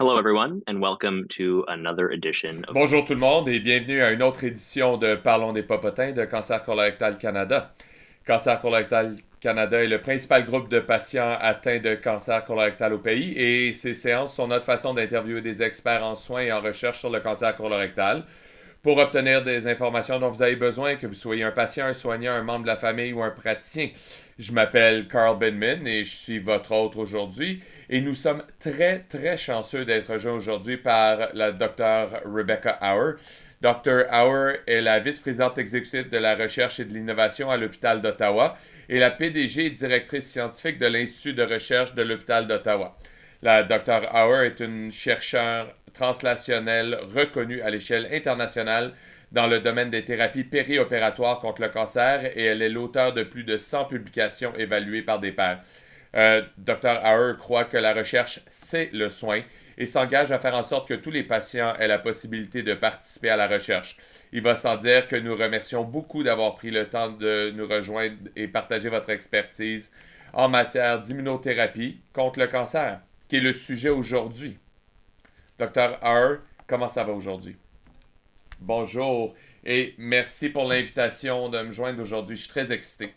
Hello, everyone, and welcome to another edition of. Bonjour tout le monde et bienvenue à une autre édition de Parlons des Popotins de Cancer colorectal Canada. Cancer colorectal Canada est le principal groupe de patients atteints de cancer colorectal au pays et ces séances sont notre façon d'interviewer des experts en soins et en recherche sur le cancer colorectal pour obtenir des informations dont vous avez besoin, que vous soyez un patient, un soignant, un membre de la famille ou un praticien. Je m'appelle Carl Benman et je suis votre hôte aujourd'hui. Et nous sommes très, très chanceux d'être rejoints aujourd'hui par la docteure Rebecca Auer. Dr. Auer est la vice-présidente exécutive de la recherche et de l'innovation à l'hôpital d'Ottawa et la PDG et directrice scientifique de l'Institut de recherche de l'hôpital d'Ottawa. La Dr. Auer est une chercheure translationnelle reconnue à l'échelle internationale dans le domaine des thérapies périopératoires contre le cancer et elle est l'auteur de plus de 100 publications évaluées par des pairs. Dr. Auer croit que la recherche, c'est le soin et s'engage à faire en sorte que tous les patients aient la possibilité de participer à la recherche. Il va sans dire que nous remercions beaucoup d'avoir pris le temps de nous rejoindre et partager votre expertise en matière d'immunothérapie contre le cancer, qui est le sujet aujourd'hui. Dr. Auer, comment ça va aujourd'hui? Bonjour et merci pour l'invitation de me joindre aujourd'hui. Je suis très excité.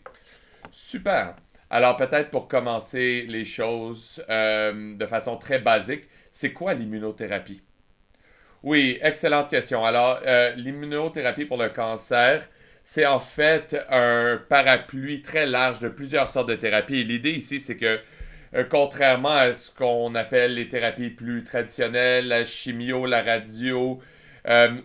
Super. Alors peut-être pour commencer les choses de façon très basique, c'est quoi l'immunothérapie? Oui, excellente question. Alors l'immunothérapie pour le cancer, c'est en fait un parapluie très large de plusieurs sortes de thérapies. Et l'idée ici, c'est que contrairement à ce qu'on appelle les thérapies plus traditionnelles, la chimio, la radio,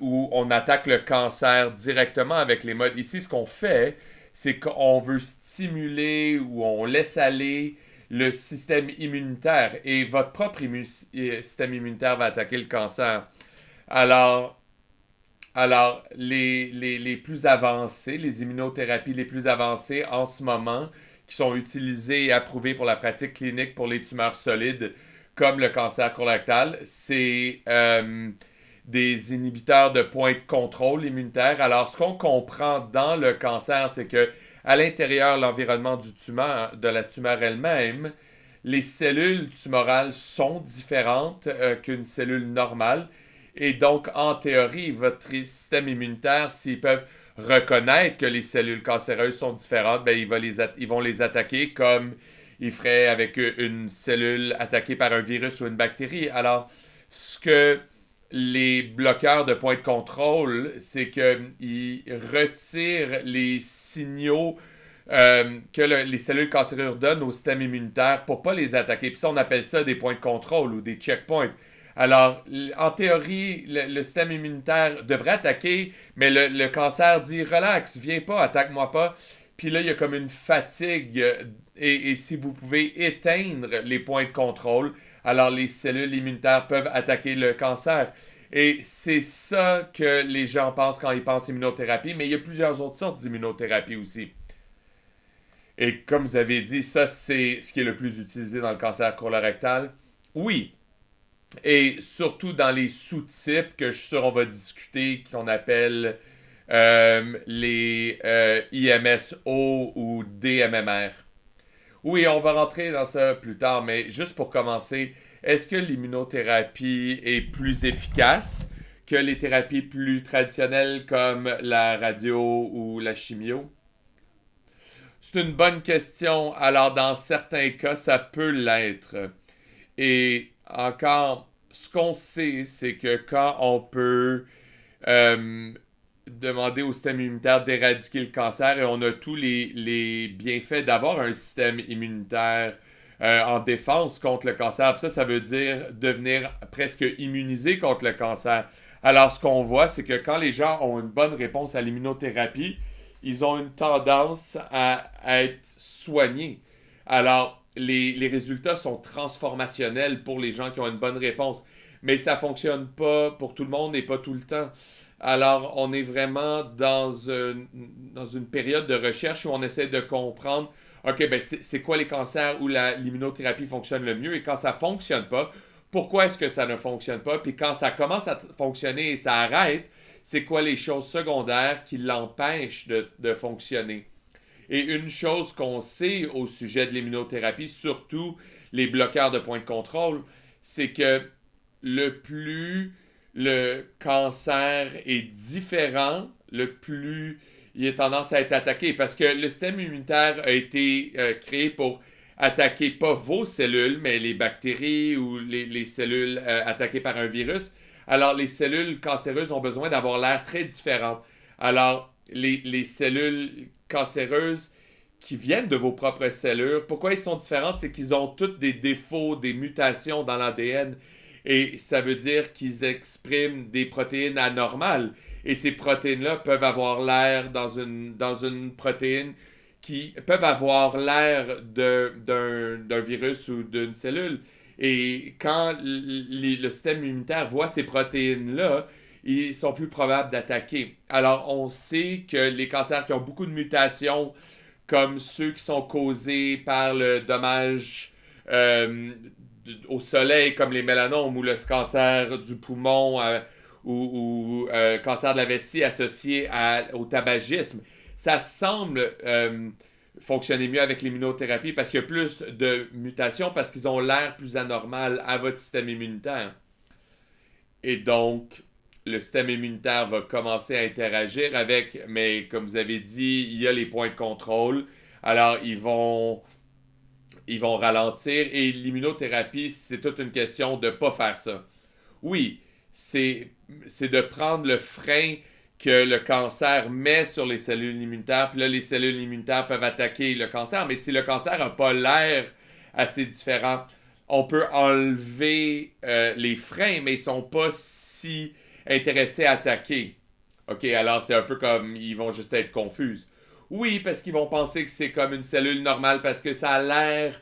où on attaque le cancer directement avec les modes. Ici, ce qu'on fait, c'est qu'on veut stimuler ou on laisse aller le système immunitaire et votre propre système immunitaire va attaquer le cancer. Alors, les plus avancées, les immunothérapies les plus avancées en ce moment, qui sont utilisées et approuvées pour la pratique clinique pour les tumeurs solides, comme le cancer colorectal, c'est des inhibiteurs de points de contrôle immunitaire. Alors, ce qu'on comprend dans le cancer, c'est que à l'intérieur de l'environnement du tumeur, de la tumeur elle-même, les cellules tumorales sont différentes qu'une cellule normale. Et donc, en théorie, votre système immunitaire, s'ils peuvent reconnaître que les cellules cancéreuses sont différentes, ben, ils vont les attaquer comme ils feraient avec une cellule attaquée par un virus ou une bactérie. Alors, ce que les bloqueurs de points de contrôle, c'est qu'ils retirent les signaux que les cellules cancéreuses donnent au système immunitaire pour pas les attaquer. Puis ça, on appelle ça des points de contrôle ou des checkpoints. Alors, en théorie, le système immunitaire devrait attaquer, mais le cancer dit relax, viens pas, attaque-moi pas. Puis là, il y a comme une fatigue. Et si vous pouvez éteindre les points de contrôle, alors les cellules immunitaires peuvent attaquer le cancer. Et c'est ça que les gens pensent quand ils pensent immunothérapie, mais il y a plusieurs autres sortes d'immunothérapie aussi. Et comme vous avez dit, ça c'est ce qui est le plus utilisé dans le cancer colorectal. Oui, et surtout dans les sous-types que je suis sûr on va discuter, qu'on appelle les IMSO ou DMMR. Oui, on va rentrer dans ça plus tard, mais juste pour commencer, est-ce que l'immunothérapie est plus efficace que les thérapies plus traditionnelles comme la radio ou la chimio? C'est une bonne question. Alors, dans certains cas, ça peut l'être. Et encore, ce qu'on sait, c'est que quand on peut euh, demander au système immunitaire d'éradiquer le cancer et on a tous les bienfaits d'avoir un système immunitaire en défense contre le cancer. Puis ça veut dire devenir presque immunisé contre le cancer. Alors, ce qu'on voit, c'est que quand les gens ont une bonne réponse à l'immunothérapie, ils ont une tendance à être soignés. Alors, les résultats sont transformationnels pour les gens qui ont une bonne réponse. Mais ça ne fonctionne pas pour tout le monde et pas tout le temps. Alors, on est vraiment dans une période de recherche où on essaie de comprendre, OK, ben c'est quoi les cancers où l'immunothérapie fonctionne le mieux et quand ça ne fonctionne pas, pourquoi est-ce que ça ne fonctionne pas? Puis quand ça commence à fonctionner et ça arrête, c'est quoi les choses secondaires qui l'empêchent de fonctionner? Et une chose qu'on sait au sujet de l'immunothérapie, surtout les bloqueurs de points de contrôle, c'est que le plus le cancer est différent, le plus il a tendance à être attaqué. Parce que le système immunitaire a été créé pour attaquer pas vos cellules, mais les bactéries ou les cellules attaquées par un virus. Alors, les cellules cancéreuses ont besoin d'avoir l'air très différent. Alors, les cellules cancéreuses qui viennent de vos propres cellules, pourquoi ils sont différentes? C'est qu'ils ont toutes des défauts, des mutations dans l'ADN. Et ça veut dire qu'ils expriment des protéines anormales. Et ces protéines-là peuvent avoir l'air dans une protéine qui peuvent avoir l'air d'un virus ou d'une cellule. Et quand le système immunitaire voit ces protéines-là, ils sont plus probables d'attaquer. Alors, on sait que les cancers qui ont beaucoup de mutations, comme ceux qui sont causés par le dommage au soleil, comme les mélanomes ou le cancer du poumon ou cancer de la vessie associé au tabagisme, ça semble fonctionner mieux avec l'immunothérapie parce qu'il y a plus de mutations, parce qu'ils ont l'air plus anormal à votre système immunitaire. Et donc, le système immunitaire va commencer à interagir avec, mais comme vous avez dit, il y a les points de contrôle. Alors, ils vont ralentir et l'immunothérapie, c'est toute une question de ne pas faire ça. Oui, c'est de prendre le frein que le cancer met sur les cellules immunitaires, puis là, les cellules immunitaires peuvent attaquer le cancer, mais si le cancer n'a pas l'air assez différent, on peut enlever les freins, mais ils sont pas si intéressés à attaquer. OK, alors c'est un peu comme, ils vont juste être confus. Oui, parce qu'ils vont penser que c'est comme une cellule normale, parce que ça a l'air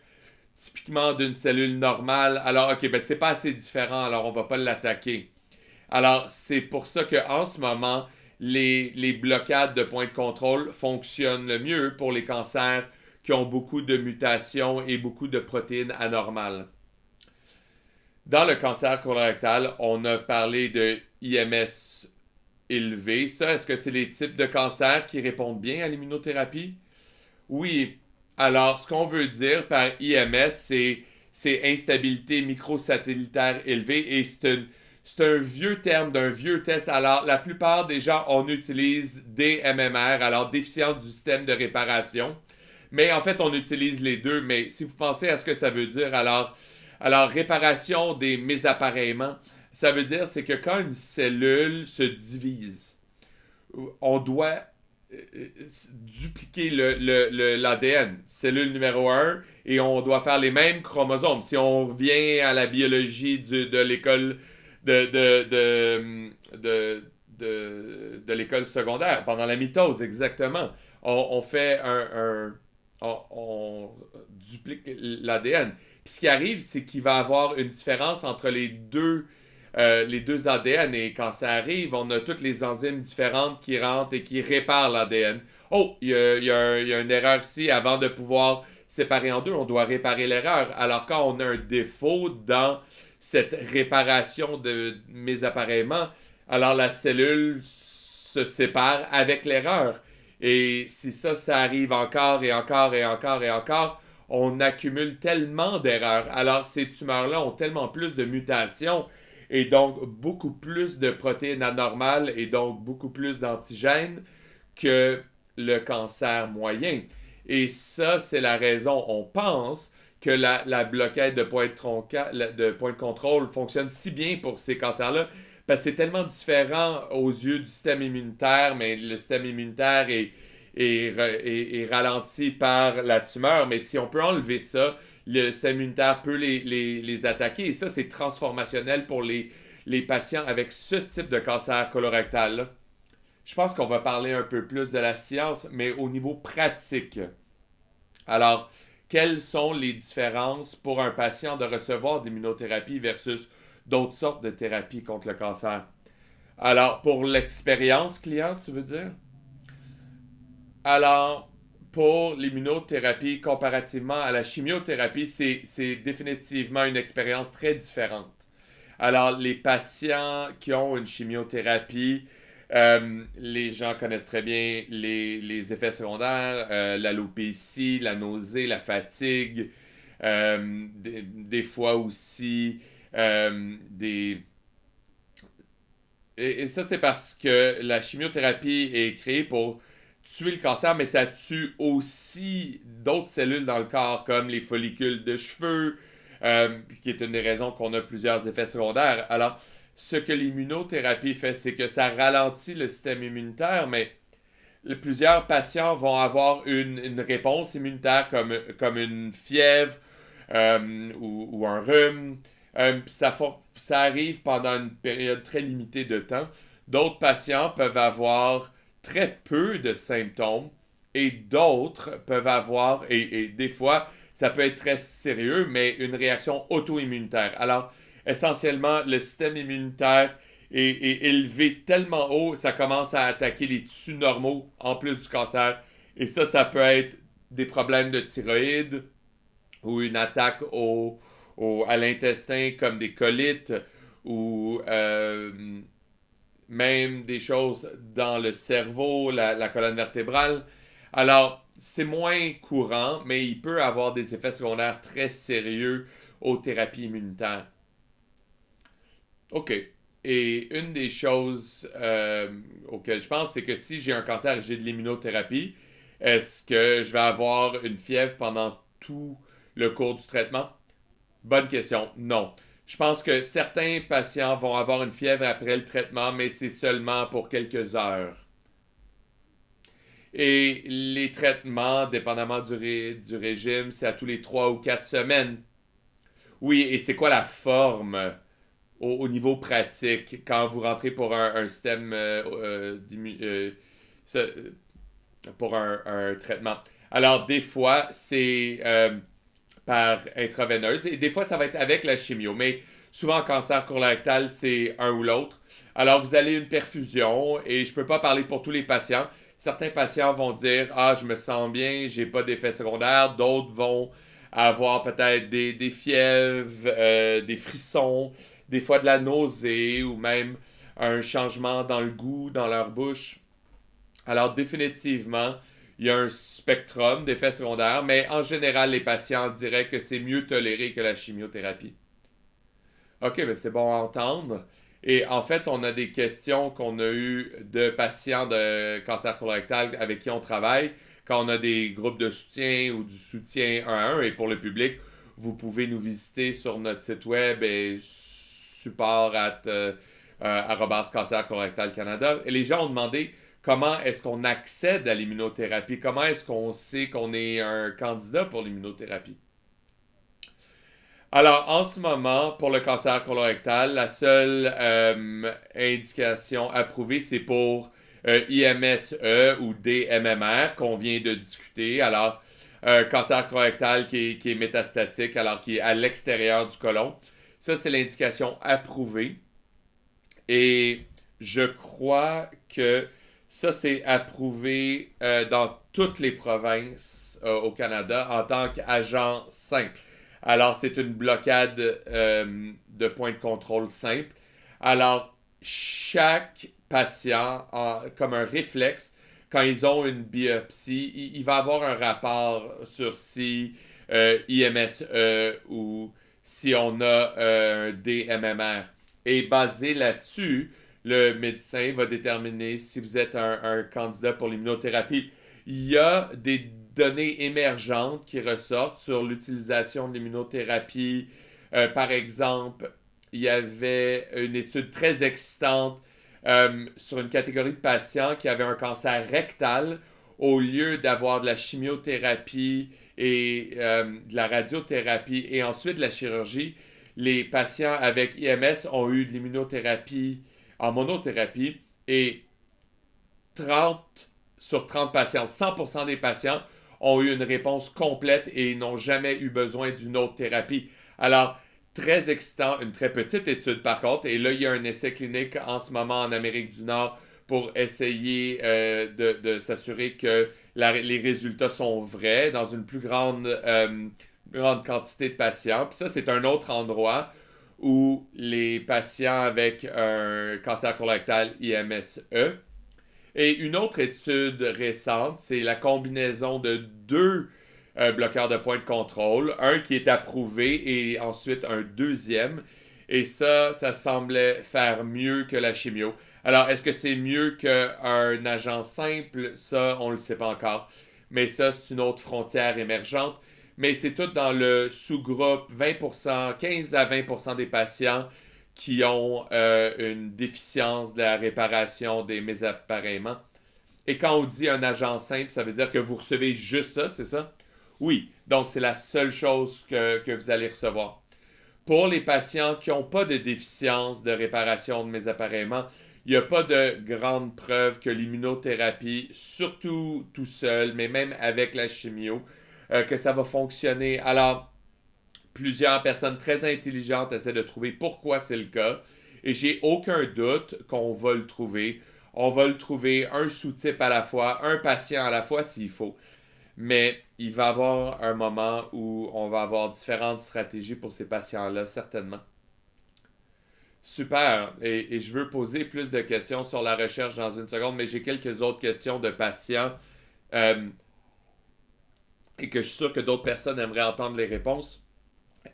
typiquement d'une cellule normale. Alors, OK, ben c'est pas assez différent, alors on va pas l'attaquer. Alors, c'est pour ça qu'en ce moment, les blocades de points de contrôle fonctionnent le mieux pour les cancers qui ont beaucoup de mutations et beaucoup de protéines anormales. Dans le cancer colorectal, on a parlé de IMS élevé. Ça, est-ce que c'est les types de cancers qui répondent bien à l'immunothérapie? Oui. Alors, ce qu'on veut dire par IMS, c'est instabilité microsatellitaire élevée et c'est un vieux terme d'un vieux test. Alors, la plupart des gens, on utilise DMMR, alors déficience du système de réparation. Mais en fait, on utilise les deux. Mais si vous pensez à ce que ça veut dire, alors réparation des mésappareillements, ça veut dire c'est que quand une cellule se divise, on doit dupliquer l'ADN, cellule numéro un, et on doit faire les mêmes chromosomes. Si on revient à la biologie de l'école de l'école secondaire, pendant la mitose, exactement, on fait on duplique l'ADN. Puis ce qui arrive, c'est qu'il va y avoir une différence entre les deux ADN. Et quand ça arrive, on a toutes les enzymes différentes qui rentrent et qui réparent l'ADN. Oh, il y a une erreur ici. Avant de pouvoir séparer en deux, on doit réparer l'erreur. Alors quand on a un défaut dans cette réparation de mésappareillement, alors la cellule se sépare avec l'erreur. Et si ça arrive encore et encore et encore et encore, on accumule tellement d'erreurs. Alors ces tumeurs-là ont tellement plus de mutations et donc beaucoup plus de protéines anormales et donc beaucoup plus d'antigènes que le cancer moyen. Et ça, c'est la raison, on pense, que la bloquette de points de contrôle fonctionne si bien pour ces cancers-là, parce que c'est tellement différent aux yeux du système immunitaire, mais le système immunitaire est ralenti par la tumeur. Mais si on peut enlever ça, le système immunitaire peut les attaquer. Et ça, c'est transformationnel pour les patients avec ce type de cancer colorectal-là. Je pense qu'on va parler un peu plus de la science, mais au niveau pratique. Alors, quelles sont les différences pour un patient de recevoir d'immunothérapie versus d'autres sortes de thérapies contre le cancer? Alors, pour l'expérience client, tu veux dire? Alors, pour l'immunothérapie, comparativement à la chimiothérapie, c'est définitivement une expérience très différente. Alors, les patients qui ont une chimiothérapie, les gens connaissent très bien les effets secondaires, l'alopécie, la nausée, la fatigue, des fois aussi des... Et ça, c'est parce que la chimiothérapie est créée pour tuer le cancer, mais ça tue aussi d'autres cellules dans le corps, comme les follicules de cheveux, qui est une des raisons qu'on a plusieurs effets secondaires. Alors, ce que l'immunothérapie fait, c'est que ça ralentit le système immunitaire, mais plusieurs patients vont avoir une réponse immunitaire comme une fièvre ou un rhume. Ça arrive pendant une période très limitée de temps. D'autres patients peuvent avoir très peu de symptômes et d'autres peuvent avoir, et des fois, ça peut être très sérieux, mais une réaction auto-immunitaire. Alors, essentiellement, le système immunitaire est élevé tellement haut, ça commence à attaquer les tissus normaux en plus du cancer. Et ça peut être des problèmes de thyroïde ou une attaque à l'intestin comme des colites ou même des choses dans le cerveau, la colonne vertébrale. Alors, c'est moins courant, mais il peut avoir des effets secondaires très sérieux aux thérapies immunitaires. OK. Et une des choses auxquelles je pense, c'est que si j'ai un cancer et j'ai de l'immunothérapie, est-ce que je vais avoir une fièvre pendant tout le cours du traitement? Bonne question. Non. Je pense que certains patients vont avoir une fièvre après le traitement, mais c'est seulement pour quelques heures. Et les traitements, dépendamment du régime, c'est à tous les 3 ou 4 semaines. Oui, et c'est quoi la forme au niveau pratique quand vous rentrez pour un système ça- pour un traitement? Alors, des fois, c'est par intraveineuse et des fois, ça va être avec la chimio, mais souvent, en cancer colorectal, c'est un ou l'autre. Alors, vous allez une perfusion et je ne peux pas parler pour tous les patients. Certains patients vont dire: Ah, je me sens bien, j'ai pas d'effets secondaires. D'autres vont avoir peut-être des fièvres, des frissons, des fois de la nausée ou même un changement dans le goût, dans leur bouche. Alors, définitivement, il y a un spectrum d'effets secondaires, mais en général, les patients diraient que c'est mieux toléré que la chimiothérapie. OK, ben c'est bon à entendre. Et en fait, on a des questions qu'on a eues de patients de cancer colorectal avec qui on travaille. Quand on a des groupes de soutien ou du soutien 1 à 1, et pour le public, vous pouvez nous visiter sur notre site web et support arobase cancer colorectal Canada. Et les gens ont demandé comment est-ce qu'on accède à l'immunothérapie, comment est-ce qu'on sait qu'on est un candidat pour l'immunothérapie. Alors, en ce moment, pour le cancer colorectal, la seule indication approuvée, c'est pour IMSE ou DMMR qu'on vient de discuter. Alors, cancer colorectal qui est métastatique, alors qui est à l'extérieur du côlon. Ça, c'est l'indication approuvée. Et je crois que ça, c'est approuvé dans toutes les provinces au Canada en tant qu'agent simple. Alors, c'est une blocade de point de contrôle simple. Alors, chaque patient, comme un réflexe, quand ils ont une biopsie, il va avoir un rapport sur si IMSE ou si on a un DMMR. Et basé là-dessus, le médecin va déterminer si vous êtes un candidat pour l'immunothérapie. Il y a des données émergentes qui ressortent sur l'utilisation de l'immunothérapie. Par exemple, il y avait une étude très excitante sur une catégorie de patients qui avaient un cancer rectal. Au lieu d'avoir de la chimiothérapie et de la radiothérapie et ensuite de la chirurgie, les patients avec IMS ont eu de l'immunothérapie en monothérapie et 30 sur 30 patients, 100% des patients ont eu une réponse complète et n'ont jamais eu besoin d'une autre thérapie. Alors, très excitant, une très petite étude par contre, et là, il y a un essai clinique en ce moment en Amérique du Nord pour essayer de s'assurer que les résultats sont vrais dans une plus grande quantité de patients. Puis ça, c'est un autre endroit où les patients avec un cancer colorectal IMSE. Et une autre étude récente, c'est la combinaison de deux bloqueurs de point de contrôle, un qui est approuvé et ensuite un deuxième. Et ça semblait faire mieux que la chimio. Alors, est-ce que c'est mieux qu'un agent simple? Ça, on ne le sait pas encore. Mais ça, c'est une autre frontière émergente. Mais c'est tout dans le sous-groupe 20%, 15 à 20% des patients qui ont une déficience de la réparation des mésappareillements. Et quand on dit un agent simple, ça veut dire que vous recevez juste ça, c'est ça? Oui, donc c'est la seule chose que vous allez recevoir. Pour les patients qui n'ont pas de déficience de réparation de mésappareillements, il n'y a pas de grande preuve que l'immunothérapie, surtout tout seul, mais même avec la chimio, que ça va fonctionner. Alors, plusieurs personnes très intelligentes essaient de trouver pourquoi c'est le cas. Et j'ai aucun doute qu'on va le trouver. On va le trouver un sous-type à la fois, un patient à la fois s'il faut. Mais il va y avoir un moment où on va avoir différentes stratégies pour ces patients-là, certainement. Super. Et je veux poser plus de questions sur la recherche dans une seconde, mais j'ai quelques autres questions de patients euh, et que je suis sûr que d'autres personnes aimeraient entendre les réponses.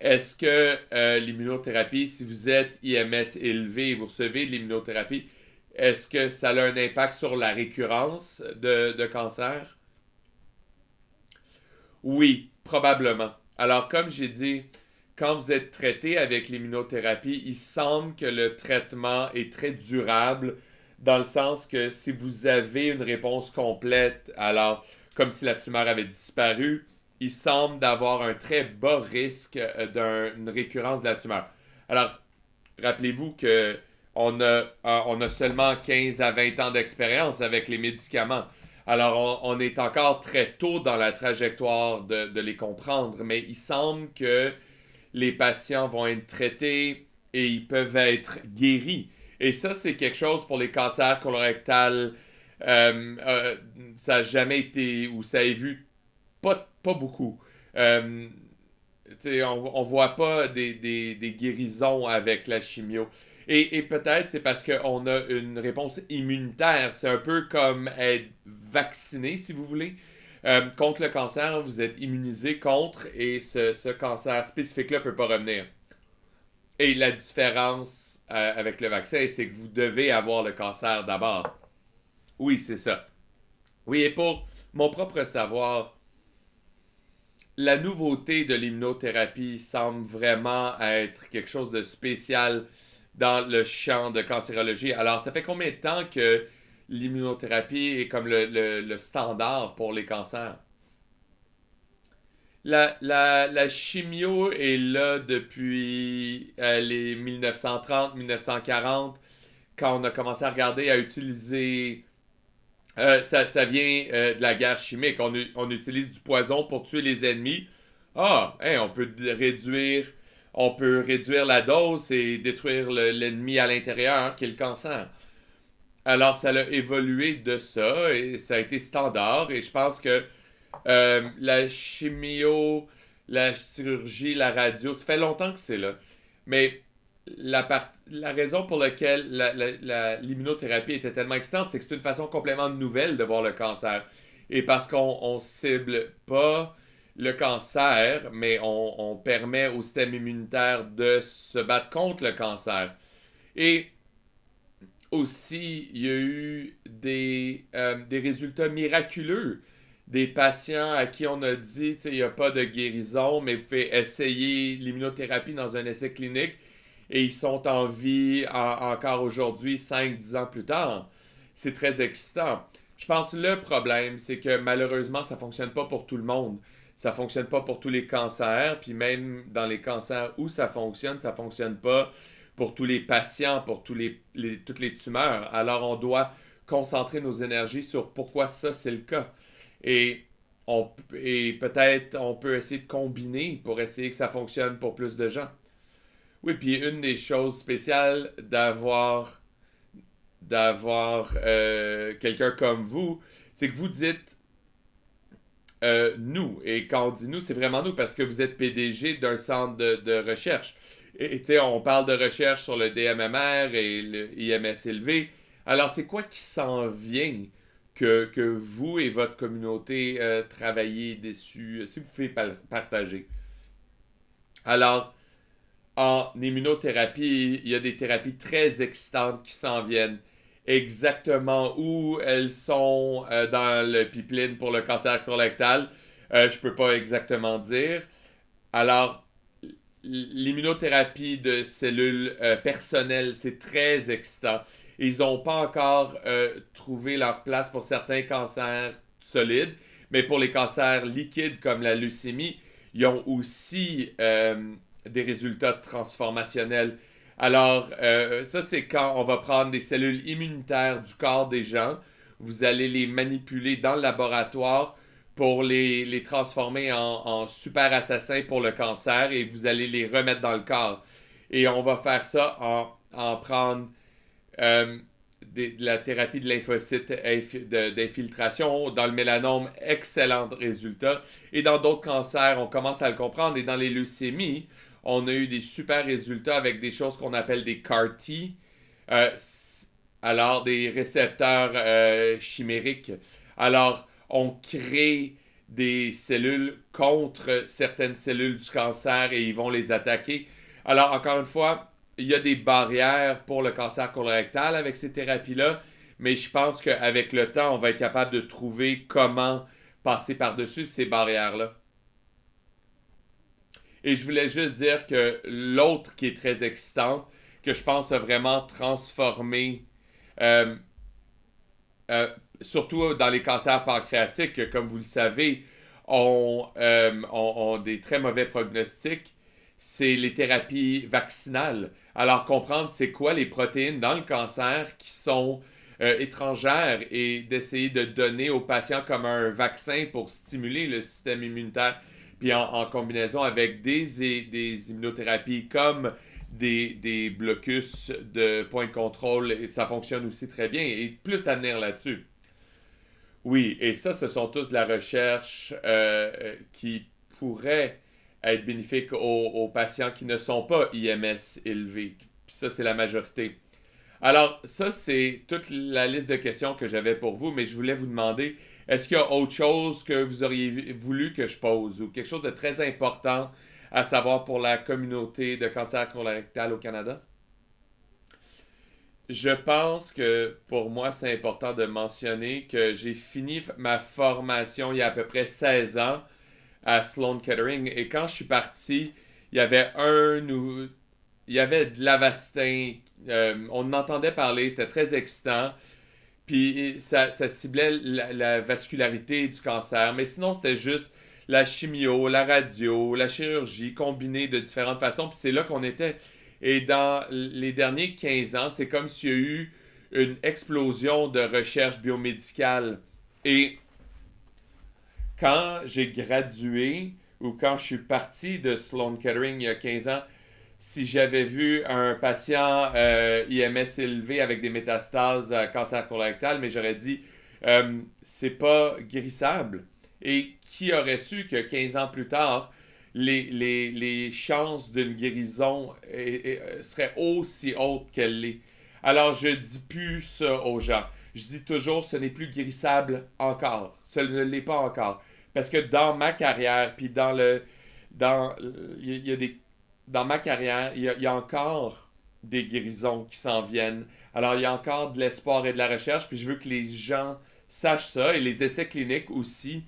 Est-ce que l'immunothérapie, si vous êtes IMS élevé et vous recevez de l'immunothérapie, est-ce que ça a un impact sur la récurrence de cancer? Oui, probablement. Alors, comme j'ai dit, quand vous êtes traité avec l'immunothérapie, il semble que le traitement est très durable dans le sens que si vous avez une réponse complète, alors comme si la tumeur avait disparu, il semble d'avoir un très bas risque d'une récurrence de la tumeur. Alors, rappelez-vous que on a seulement 15 à 20 ans d'expérience avec les médicaments. Alors, on est encore très tôt dans la trajectoire de les comprendre, mais il semble que les patients vont être traités et ils peuvent être guéris. Et ça, c'est quelque chose pour les cancers colorectales. Euh, Ça n'a jamais été, ou ça a vu pas beaucoup. Euh, on voit pas des guérisons avec la chimio. Et peut-être c'est parce qu'on a une réponse immunitaire. C'est un peu comme être vacciné, si vous voulez. Contre le cancer, vous êtes immunisé contre et ce cancer spécifique-là ne peut pas revenir. Et la différence avec le vaccin, c'est que vous devez avoir le cancer d'abord. Oui, c'est ça. Oui, et pour mon propre savoir, la nouveauté de l'immunothérapie semble vraiment être quelque chose de spécial dans le champ de cancérologie. Alors, ça fait combien de temps que l'immunothérapie est comme le standard pour les cancers? La chimio est là depuis les 1930-1940, quand on a commencé à regarder, à utiliser ça vient de la guerre chimique. On utilise du poison pour tuer les ennemis. Ah, hein, on peut réduire la dose et détruire l'ennemi à l'intérieur, hein, qui est le cancer. Alors, ça a évolué de ça et ça a été standard. Et je pense que la chimio, la chirurgie, la radio, ça fait longtemps que c'est là. Mais la raison pour laquelle l'immunothérapie était tellement excitante, c'est que c'est une façon complètement nouvelle de voir le cancer. Et parce qu'on cible pas le cancer, mais on permet au système immunitaire de se battre contre le cancer. Et aussi, il y a eu des résultats miraculeux. Des patients à qui on a dit, il n'y a pas de guérison, mais vous pouvez essayer l'immunothérapie dans un essai clinique et ils sont en vie encore aujourd'hui, 5 10 ans plus tard. C'est très excitant. Je pense que le problème, c'est que malheureusement, ça ne fonctionne pas pour tout le monde. Ça ne fonctionne pas pour tous les cancers, puis même dans les cancers où ça ne fonctionne pas pour tous les patients, pour toutes les tumeurs. Alors on doit concentrer nos énergies sur pourquoi ça c'est le cas. Et, et peut-être on peut essayer de combiner pour essayer que ça fonctionne pour plus de gens. Oui, puis une des choses spéciales d'avoir quelqu'un comme vous, c'est que vous dites nous. Et quand on dit nous, c'est vraiment nous parce que vous êtes PDG d'un centre de recherche. Et tu sais, on parle de recherche sur le DMMR et le IMS élevé. Alors, c'est quoi qui s'en vient que vous et votre communauté travaillez dessus, si vous pouvez partager? Alors, en immunothérapie, il y a des thérapies très excitantes qui s'en viennent. Exactement où elles sont dans le pipeline pour le cancer colorectal, je peux pas exactement dire. Alors, l'immunothérapie de cellules personnelles, c'est très excitant. Ils n'ont pas encore trouvé leur place pour certains cancers solides, mais pour les cancers liquides comme la leucémie, ils ont aussi des résultats transformationnels. Alors, ça, c'est quand on va prendre des cellules immunitaires du corps des gens, vous allez les manipuler dans le laboratoire pour les transformer en super assassins pour le cancer et vous allez les remettre dans le corps. Et on va faire ça en prendre euh, de la thérapie de lymphocytes d'infiltration. Dans le mélanome, excellent résultat. Et dans d'autres cancers, on commence à le comprendre. Et dans les leucémies, on a eu des super résultats avec des choses qu'on appelle des CAR-T. Euh, alors, des récepteurs chimériques. Alors, on crée des cellules contre certaines cellules du cancer et ils vont les attaquer. Alors, encore une fois, il y a des barrières pour le cancer colorectal avec ces thérapies-là, mais je pense qu'avec le temps, on va être capable de trouver comment passer par-dessus ces barrières-là. Et je voulais juste dire que l'autre qui est très excitante, que je pense a vraiment transformé euh, euh, surtout dans les cancers pancréatiques, comme vous le savez, ont des très mauvais pronostics, c'est les thérapies vaccinales. Alors, comprendre c'est quoi les protéines dans le cancer qui sont étrangères et d'essayer de donner aux patients comme un vaccin pour stimuler le système immunitaire, puis en combinaison avec des immunothérapies comme des blocus de points de contrôle, et ça fonctionne aussi très bien. Et plus à venir là-dessus. Oui, et ça, ce sont tous de la recherche qui pourrait être bénéfique aux patients qui ne sont pas IMS élevés. Puis ça, c'est la majorité. Alors, ça, c'est toute la liste de questions que j'avais pour vous, mais je voulais vous demander, est-ce qu'il y a autre chose que vous auriez voulu que je pose ou quelque chose de très important à savoir pour la communauté de cancer colorectal au Canada? Je pense que pour moi, c'est important de mentionner que j'ai fini ma formation il y a à peu près 16 ans à Sloan Kettering. Et quand je suis parti, il y avait il y avait de l'Avastin. On en entendait parler, c'était très excitant. Puis ça ciblait la vascularité du cancer. Mais sinon, c'était juste la chimio, la radio, la chirurgie combinée de différentes façons. Puis c'est là qu'on était. Et dans les derniers 15 ans, c'est comme s'il y a eu une explosion de recherche biomédicale. Et quand j'ai gradué ou quand je suis parti de Sloan Kettering il y a 15 ans, si j'avais vu un patient IMS élevé avec des métastases cancer colorectal, mais j'aurais dit c'est pas guérissable. Et qui aurait su que 15 ans plus tard, les chances d'une guérison seraient aussi hautes qu'elle l'est. Alors je dis plus ça aux gens. Je dis toujours ce n'est plus guérissable encore. Ce ne l'est pas encore. Parce que dans ma carrière, puis dans, il y a des, dans ma carrière, il y a encore des guérisons qui s'en viennent. Alors, il y a encore de l'espoir et de la recherche, puis je veux que les gens sachent ça, et les essais cliniques aussi.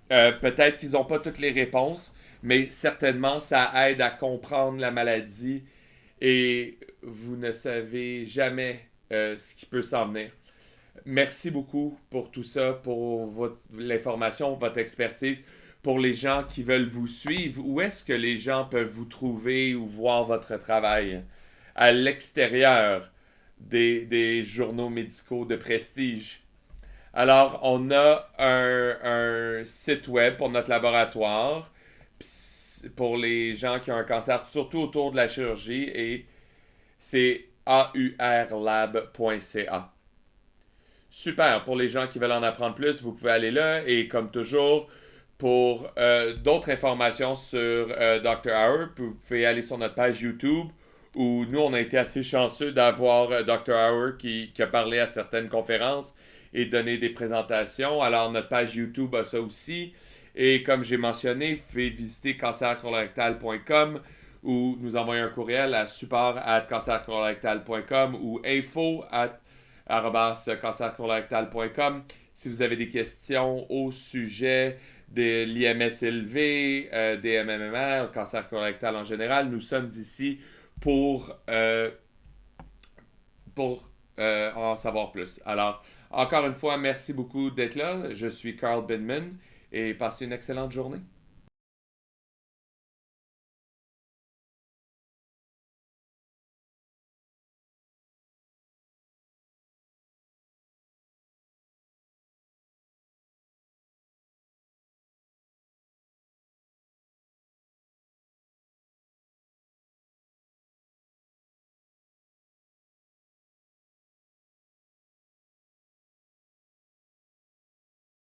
Peut-être qu'ils n'ont pas toutes les réponses, mais certainement, ça aide à comprendre la maladie, et vous ne savez jamais ce qui peut s'en venir. Merci beaucoup pour tout ça, pour l'information, votre expertise. Pour les gens qui veulent vous suivre, où est-ce que les gens peuvent vous trouver ou voir votre travail à l'extérieur des journaux médicaux de prestige? Alors, on a un site web pour notre laboratoire, pour les gens qui ont un cancer, surtout autour de la chirurgie, et c'est aurlab.ca. Super, pour les gens qui veulent en apprendre plus, vous pouvez aller là, et comme toujours, pour d'autres informations sur Dr. Hour, vous pouvez aller sur notre page YouTube, où nous, on a été assez chanceux d'avoir Dr. Hour qui a parlé à certaines conférences et donné des présentations. Alors, notre page YouTube a ça aussi. Et comme j'ai mentionné, vous pouvez visiter cancercolorectal.com ou nous envoyer un courriel à support@cancercolorectal.com ou info@cancercolorectal.com. Si vous avez des questions au sujet de l'IMS élevé, des MMR, cancer colorectal en général, nous sommes ici pour, en savoir plus. Alors, encore une fois, merci beaucoup d'être là. Je suis Carl Binman et passez une excellente journée.